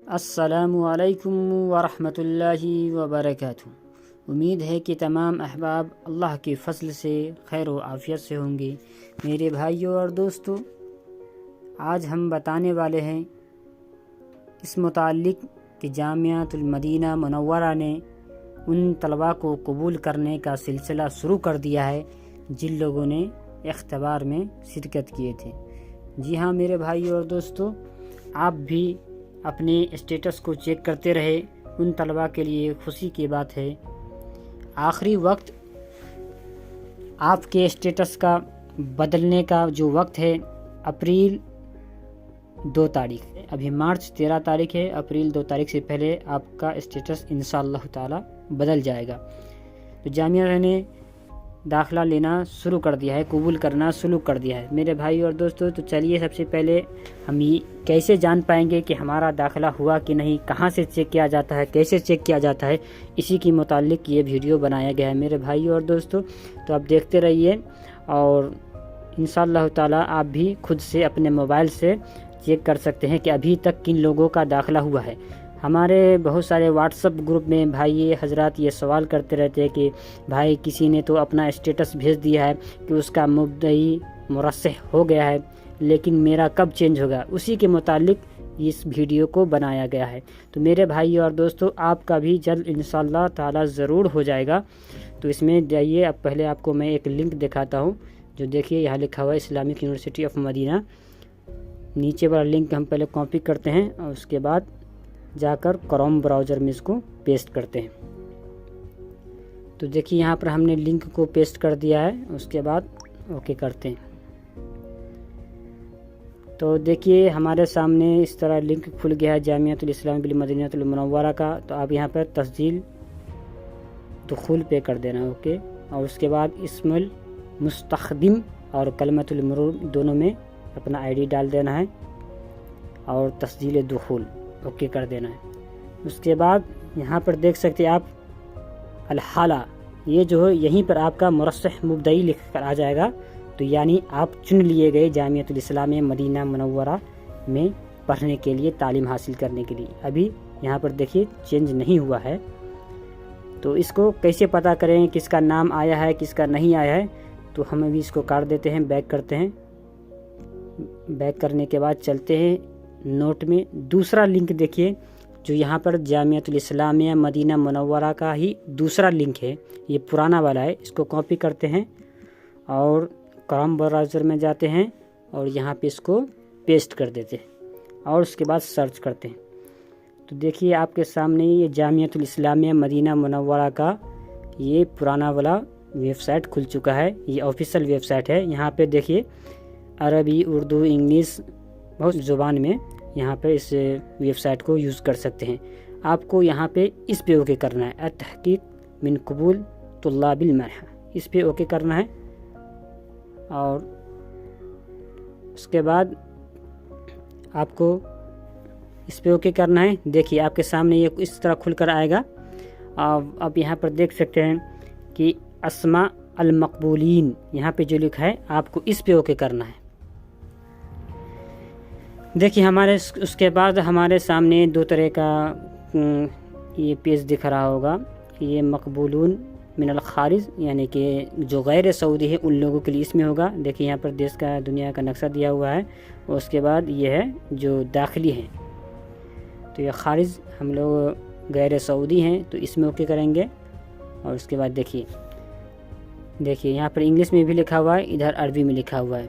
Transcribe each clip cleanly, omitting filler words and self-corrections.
السلام علیکم ورحمۃ اللہ وبرکاتہ۔ امید ہے کہ تمام احباب اللہ کے فضل سے خیر و عافیت سے ہوں گے۔ میرے بھائیوں اور دوستو، آج ہم بتانے والے ہیں اس متعلق کہ جامعۃ المدینہ منورہ نے ان طلباء کو قبول کرنے کا سلسلہ شروع کر دیا ہے جن لوگوں نے اختبار میں شرکت کیے تھے۔ جی ہاں میرے بھائیوں اور دوستو، آپ بھی اپنے اسٹیٹس کو چیک کرتے رہے۔ ان طلباء کے لیے خوشی کی بات ہے، آخری وقت آپ کے اسٹیٹس کا بدلنے کا جو وقت ہے اپریل 2 تاریخ، ابھی مارچ 13 تاریخ ہے، اپریل 2 تاریخ سے پہلے آپ کا اسٹیٹس انشاءاللہ تعالی بدل جائے گا۔ تو جامعہ نے داخلہ لینا شروع کر دیا ہے، قبول کرنا شروع کر دیا ہے۔ میرے بھائی اور دوستو، تو چلیے سب سے پہلے ہم یہ کیسے جان پائیں گے کہ ہمارا داخلہ ہوا کہ نہیں، کہاں سے چیک کیا جاتا ہے، کیسے چیک کیا جاتا ہے، اسی کے متعلق یہ ویڈیو بنایا گیا ہے میرے بھائی اور دوستو۔ تو آپ دیکھتے رہیے اور انشاءاللہ تعالی آپ بھی خود سے اپنے موبائل سے چیک کر سکتے ہیں کہ ابھی تک کن لوگوں کا داخلہ ہوا ہے۔ ہمارے بہت سارے واٹس ایپ گروپ میں بھائی حضرات یہ سوال کرتے رہتے ہیں کہ بھائی کسی نے تو اپنا اسٹیٹس بھیج دیا ہے کہ اس کا مبدئی مرشح ہو گیا ہے، لیکن میرا کب چینج ہوگا؟ اسی کے متعلق اس ویڈیو کو بنایا گیا ہے۔ تو میرے بھائی اور دوستو، آپ کا بھی جلد انشاءاللہ تعالی ضرور ہو جائے گا۔ تو اس میں جائیے، اب پہلے آپ کو میں ایک لنک دکھاتا ہوں، جو دیکھیے یہاں لکھا ہوا ہے اسلامک یونیورسٹی آف مدینہ۔ نیچے والا لنک ہم پہلے کاپی کرتے ہیں اور اس کے بعد جا کر کروم براؤزر میں اس کو پیسٹ کرتے ہیں۔ تو دیکھیے یہاں پر ہم نے لنک کو پیسٹ کر دیا ہے، اس کے بعد اوکے کرتے ہیں۔ تو دیکھیے ہمارے سامنے اس طرح لنک کھل گیا ہے جامعۃ الاسلام بالمدینہ المنورہ کا۔ تو آپ یہاں پر تسجیل دخول پہ کر دینا، اوکے، اور اس کے بعد اسم المستخدم اور کلمۃ المرور دونوں میں اپنا آئی ڈی ڈال دینا ہے اور تسجیل دخول اوکے کر دینا ہے۔ اس کے بعد یہاں پر دیکھ سکتے ہیں آپ الحالہ، یہ جو ہے یہیں پر آپ کا مرشح مبدئی لکھ کر آ جائے گا۔ تو یعنی آپ چن لیے گئے جامعۃ الاسلام مدینہ منورہ میں پڑھنے کے لیے، تعلیم حاصل کرنے کے لیے۔ ابھی یہاں پر دیکھیے چینج نہیں ہوا ہے۔ تو اس کو کیسے پتہ کریں کس کا نام آیا ہے کس کا نہیں آیا ہے؟ تو ہم ابھی اس کو کاٹ دیتے ہیں، بیک کرتے ہیں۔ بیک کرنے کے بعد چلتے ہیں نوٹ میں، دوسرا لنک دیکھیے جو یہاں پر جامعۃ الاسلامیہ مدینہ منورہ کا ہی دوسرا لنک ہے، یہ پرانا والا ہے۔ اس کو کاپی کرتے ہیں اور کروم براؤزر میں جاتے ہیں اور یہاں پہ اس کو پیسٹ کر دیتے ہیں اور اس کے بعد سرچ کرتے ہیں۔ تو دیکھیے آپ کے سامنے یہ جامعۃ الاسلامیہ مدینہ منورہ کا یہ پرانا والا ویب سائٹ کھل چکا ہے، یہ آفیشیل ویب سائٹ ہے۔ یہاں پہ دیکھیے عربی، اردو، انگلش، بہت زبان میں یہاں پہ اس ویب سائٹ کو یوز کر سکتے ہیں۔ آپ کو یہاں پہ اس پہ اوکے کرنا ہے، التحقیق من قبول طلاب المنحہ، اس پہ اوکے کرنا ہے اور اس کے بعد آپ کو اس پہ اوکے کرنا ہے۔ دیکھیے آپ کے سامنے یہ اس طرح کھل کر آئے گا۔ اب یہاں پر دیکھ سکتے ہیں کہ اسماء المقبولین، یہاں پہ جو لکھا ہے آپ کو اس پہ اوکے کرنا ہے۔ دیکھیے ہمارے اس کے بعد ہمارے سامنے دو طرح کا یہ پیج دکھ رہا ہوگا، یہ مقبولون من الخارج، یعنی کہ جو غیر سعودی ہے ان لوگوں کے لیے اس میں ہوگا۔ دیکھیے یہاں پر دیش کا، دنیا کا نقشہ دیا ہوا ہے، اور اس کے بعد یہ ہے جو داخلی ہیں۔ تو یہ خارج ہم لوگ غیر سعودی ہیں تو اس میں اوکے کریں گے۔ اور اس کے بعد دیکھیے یہاں پر انگلش میں بھی لکھا ہوا ہے، ادھر عربی میں لکھا ہوا ہے۔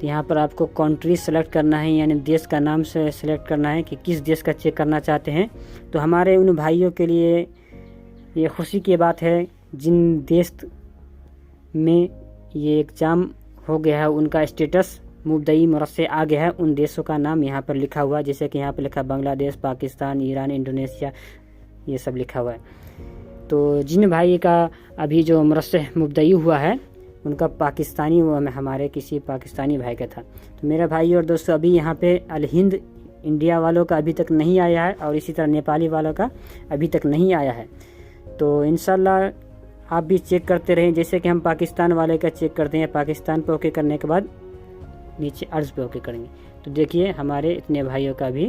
تو یہاں پر آپ کو کنٹری سلیکٹ کرنا ہے، یعنی دیش کا نام سے سلیکٹ کرنا ہے کہ کس دیش کا چیک کرنا چاہتے ہیں۔ تو ہمارے ان بھائیوں کے لیے یہ خوشی کی بات ہے جن دیش میں یہ ایگزام ہو گیا ہے، ان کا اسٹیٹس مبدئی مرشح آ گیا ہے، ان دیشوں کا نام یہاں پر لکھا ہوا ہے، جیسے کہ یہاں پر لکھا بنگلہ دیش، پاکستان، ایران، انڈونیشیا، یہ سب لکھا ہوا ہے۔ تو جن بھائی کا ابھی جو مرشح مبدئی ہوا ہے ان کا پاکستانی، وہ ہمارے کسی پاکستانی بھائی کا تھا۔ تو میرے بھائی اور دوستو، ابھی یہاں پہ الہند انڈیا والوں کا ابھی تک نہیں آیا ہے اور اسی طرح نیپالی والوں کا ابھی تک نہیں آیا ہے۔ تو انشاءاللہ آپ بھی چیک کرتے رہیں، جیسے کہ ہم پاکستان والے کا چیک کرتے ہیں، پاکستان پہ اوکے کرنے کے بعد نیچے عرض پہ اوکے کریں گے۔ تو دیکھیے ہمارے اتنے بھائیوں کا بھی